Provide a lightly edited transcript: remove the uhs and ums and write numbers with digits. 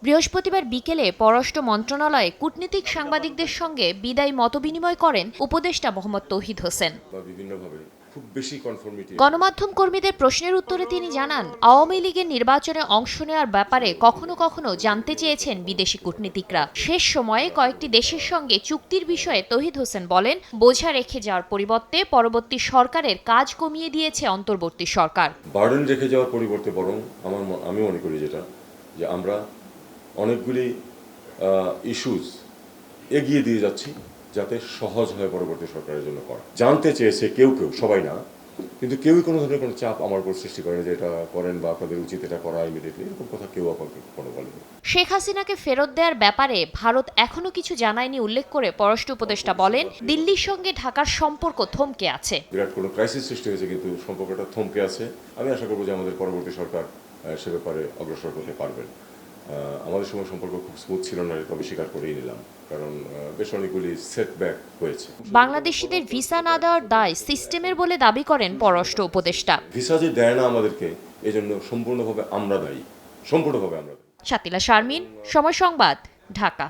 বৃহস্পতিবার বিকেলে পররাষ্ট্র মন্ত্রণালয়ে কূটনীতিক সাংবাদিকদের সঙ্গে বিদায়ী মতবিনিময় করেন উপদেষ্টা মোহাম্মদ তৌহিদ হোসেন। গণমাধ্যম কর্মীদের প্রশ্নের উত্তরে তিনি জানান, আওয়ামী লীগের নির্বাচনে অংশ নেওয়ার ব্যাপারে কখনো কখনো জানতে চেয়েছেন বিদেশি কূটনীতিকরা। শেষ সময়ে কয়েকটি দেশের সঙ্গে চুক্তির বিষয়ে তৌহিদ হোসেন বলেন, বোঝা রেখে যাওয়ার পরিবর্তে পরবর্তী সরকারের কাজ কমিয়ে দিয়েছে অন্তর্বর্তী সরকার। বার্ডেন রেখে যাওয়ার পরিবর্তে বরং আমি মনে করি যে আমরা অনেকগুলি ইস্যুজ এগিয়ে দিয়ে যাচ্ছি, যাতে সহজ হয় পরবর্তী সরকারের জন্য করা। জানতে চেয়েছে কেউ, সবাই না, কিন্তু কেউই কোনো ধরনের কোনো চাপ আমার উপর সৃষ্টি করে যে এটা করেন বা আপনাদের উচিত এটা করা ইমিডিয়েটলি, এরকম কথা কেউ আপনাকে কোনো বলেনি। শেখ হাসিনাকে ফেরত দেওয়ার ব্যাপারে ভারত এখনো কিছু জানায়নি উল্লেখ করে পররাষ্ট্র উপদেষ্টা বলেন, দিল্লির সঙ্গে ঢাকার সম্পর্ক থমকে আছে। বিরাট কোনো ক্রাইসিস সৃষ্টি হয়েছে, কিন্তু সম্পর্কটা থমকে আছে। আমি আশা করব যে আমাদের পরবর্তী সরকার সে ব্যাপারে অগ্রসর হতে পারবেন। আমাদের সময় সম্পর্ক খুব স্মুথ ছিল না, এটা আমি স্বীকার করেই নিলাম, কারণ বেশ অনেকগুলি সেটব্যাক হয়েছে। বাংলাদেশিদের ভিসা না দেওয়ার দায় সিস্টেমের বলে দাবি করেন পররাষ্ট্র উপদেষ্টা। ভিসা যে দেয় না আমাদেরকে, এজন্য সম্পূর্ণভাবে আমরা দায়ী। শাতিলা শারমিন, সময় সংবাদ, ঢাকা।